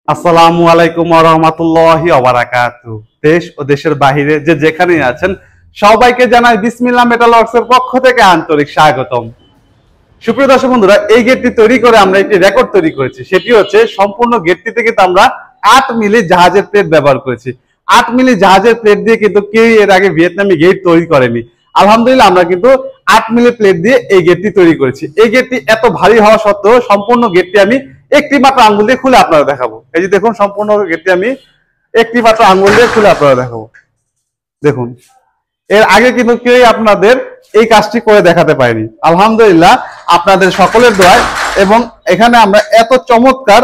আসসালামু আলাইকুম ওয়া রাহমাতুল্লাহি ওয়া বারাকাতুহু। দেশ ও দেশের বাইরে যে যেখানেই আছেন সবাইকে জানাই বিসমিল্লাহ মেটাল ওয়ার্কসের পক্ষ থেকে আন্তরিক স্বাগতম। সুপ্রিয় দর্শক বন্ধুরা, এই গেটটি তৈরি করে আমরা একটি রেকর্ড তৈরি করেছি। সেটি হচ্ছে সম্পূর্ণ গেটটিতে কিন্তু আমরা 8 মিলি জাহাজের প্লেট ব্যবহার করেছি। 8 মিলি জাহাজের প্লেট দিয়ে কিন্তু কেউ এর আগে ভিয়েতনামি গেট তৈরি করেনি। আলহামদুলিল্লাহ আমরা কিন্তু 8 মিলি প্লেট দিয়ে এই গেটটি তৈরি করেছি। এই গেটটি এত ভারী হওয়া সত্ত্বেও সম্পূর্ণ গেটটি আমি একটি মাত্র আঙ্গুল দিয়ে খুলে আপনারা দেখাবো। এই যে দেখুন, সম্পূর্ণ গেটটি আমি একটি মাত্র আঙ্গুল দিয়ে খুলে আপনারা দেখাবো। দেখুন, এর আগে কিন্তু কেউ আপনাদের এই কাজটি করে দেখাতে পারেনি। আলহামদুলিল্লাহ আপনাদের সকলের দোয়ায় এবং এখানে আমরা এত চমৎকার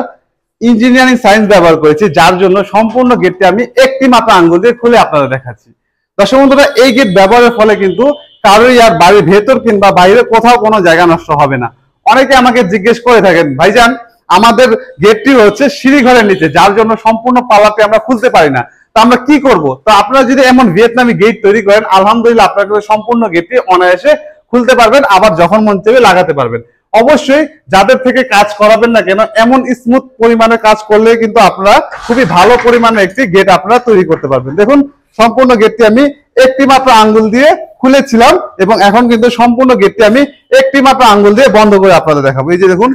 ইঞ্জিনিয়ারিং সায়েন্স ব্যবহার করেছি, যার জন্য সম্পূর্ণ গেটটি আমি একটি মাত্র আঙ্গুল দিয়ে খুলে আপনাদের দেখাচ্ছি। দর্শক বন্ধুরা, এই গেট ব্যবহারের ফলে কিন্তু কারোই আর বাড়ির ভেতর কিংবা বাইরে কোথাও কোনো জায়গা নষ্ট হবে না। অনেকে আমাকে জিজ্ঞেস করে থাকেন, ভাইজান আমাদের গেটটি হচ্ছে সিঁড়ি ঘরের নিচে, যার জন্য সম্পূর্ণ পাল্লাটি আমরা খুলতে পারি না, তো আমরা কি করব? তো আপনারা যদি এমন ভিয়েতনামি গেট তৈরি করেন, আলহামদুলিল্লাহ আপনারা সম্পূর্ণ গেটটি অনায়াসে খুলতে পারবেন, আবার যখন মন চাইবে লাগাতে পারবেন। অবশ্যই যাদের থেকে কাজ করাবেন না কেন, এমন স্মুথ পরিমাণে কাজ করলে কিন্তু আপনারা খুবই ভালো পরিমাণে একটি গেট আপনারা তৈরি করতে পারবেন। দেখুন, সম্পূর্ণ গেটটি আমি একটি মাত্র আঙ্গুল দিয়ে খুলেছিলাম এবং এখন কিন্তু সম্পূর্ণ গেটটি আমি একটি মাত্র আঙ্গুল দিয়ে বন্ধ করে আপনাদের দেখাবো। এই যে দেখুন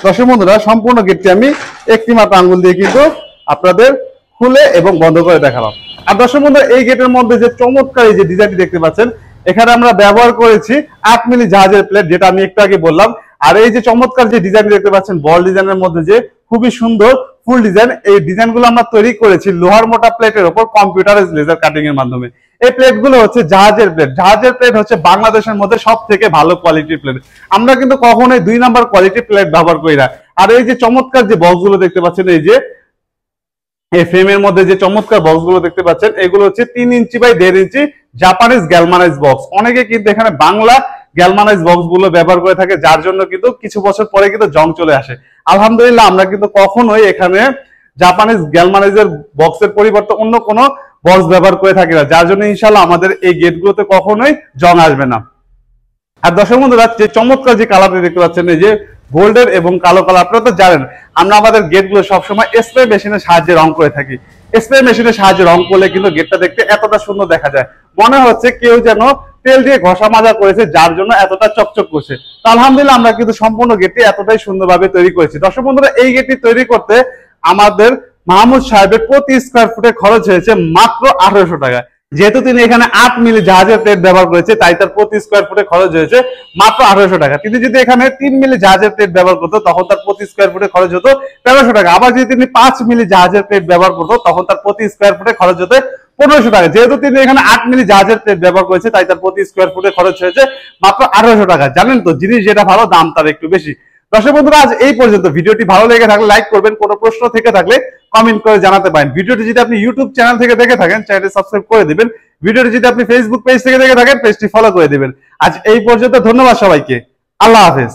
দর্শক বন্ধুরা, সম্পূর্ণ গেটটি আমি একটি মাত্র আঙ্গুল দিয়ে কিন্তু আপনাদের খুলে এবং বন্ধ করে দেখালাম। আর দর্শক বন্ধুরা, এই গেটের মধ্যে যে চমৎকার এই যে ডিজাইনটি দেখতে পাচ্ছেন, এখানে আমরা ব্যবহার করেছি 8 মিলি জাহাজের প্লেট, যেটা আমি একটু আগে বললাম। আর এই যে চমৎকার যে ডিজাইন দেখতে পাচ্ছেন, বল ডিজাইনের মধ্যে যে খুবই সুন্দর ফুল ডিজাইন, এই ডিজাইনগুলো আমরা তৈরি করেছি লোহার মোটা প্লেটের উপর কম্পিউটারাইজ লেজার কাটিং এর মাধ্যমে। এই প্লেটগুলো হচ্ছে জাহাজের প্লেট। জাহাজের প্লেট হচ্ছে বাংলাদেশের মধ্যে সব থেকে ভালো কোয়ালিটির প্লেট। আমরা কিন্তু কখনোই 2 নাম্বার কোয়ালিটির প্লেট ব্যবহার করি না। আর এই যে চমৎকার যে বক্সগুলো দেখতে পাচ্ছেন, এই যে এই ফ্রেমের মধ্যে যে চমৎকার বক্সগুলো দেখতে পাচ্ছেন, এগুলো হচ্ছে 3 inch by 1.5 inch Japanese galvanise box. অনেকে কিন্তু এখানে বাংলা গ্যালমানাইজ বক্স গুলো ব্যবহার করে থাকে, যার জন্য কিন্তু কিছু বছর পরে কিন্তু জং চলে আসে। আলহামদুলিল্লাহ আমরা কিন্তু কখনোই এখানে জাপানিজ গ্যালমানাইজের বক্সের পরিবর্তে অন্য কোনো বক্স ব্যবহার করে থাকি না, যার জন্য ইনশাআল্লাহ আমাদের এই গেটগুলোতে কখনোই জং আসবে না। আর দর্শক বন্ধুরা, যে চমৎকার যে কালারটা দেখতে পাচ্ছেন, এই যে গোল্ডের এবং কালো কালার, আপনারা তো জানেন আমরা আমাদের গেটগুলো সবসময় স্প্রে মেশিনের সাহায্যে রং করে থাকি। স্প্রে মেশিনের সাহায্যে রং করলে কিন্তু গেটটা দেখতে এতটা সুন্দর দেখা যায়, মনে হচ্ছে কেউ যেন তেল দিয়ে ঘষা মাজা করেছে, যার জন্য এতটা চকচক করছে। তো আলহামদুলিল্লাহ আমরা কিন্তু সম্পূর্ণ গেটটি এতটাই সুন্দরভাবে তৈরি করেছি। দর্শক বন্ধুরা, এই গেটটি তৈরি করতে আমাদের মাহমুদ সাহেবের প্রতি স্কয়ার ফুটে খরচ হয়েছে মাত্র 1800 টাকা। যেহেতু তিনি এখানে 8 মিলি জাহাজের প্লেট ব্যবহার করেছে, তাই তার প্রতি স্কয়ার ফুটে খরচ হয়েছে মাত্র 1800 টাকা। তিনি যদি এখানে 3 মিলি জাহাজের প্লেট ব্যবহার করতো, তখন তার প্রতি স্কয়ার ফুটে খরচ হতো 1300 টাকা। আবার যদি তিনি 5 মিলি জাহাজের প্লেট ব্যবহার করতো, তখন তার প্রতি স্কয়ার ফুটে খরচ হতো 1500 টাকা। যেহেতু তিনি এখানে 8 মিলি জাহাজের প্লেট ব্যবহার করেছে, তাই তার প্রতি স্কয়ার ফুটে খরচ হয়েছে মাত্র 1800 টাকা। জানেন তো, জিনিস যেটা ভালো দাম তার একটু বেশি। দর্শক বন্ধুরা, আজ এই পর্যন্ত। ভিডিওটি ভালো লেগে থাকলে লাইক করবেন, কোনো প্রশ্ন থেকে থাকলে কমেন্ট করে জানাতে পারেন। ভিডিওটি যদি আপনি ইউটিউব চ্যানেল থেকে দেখে থাকেন, চ্যানেলটি সাবস্ক্রাইব করে দিবেন। ভিডিওটি যদি আপনি ফেসবুক পেজ থেকে দেখে থাকেন, পেজটি ফলো করে দিবেন। আজ এই পর্যন্ত। ধন্যবাদ সবাইকে। আল্লাহ হাফেজ।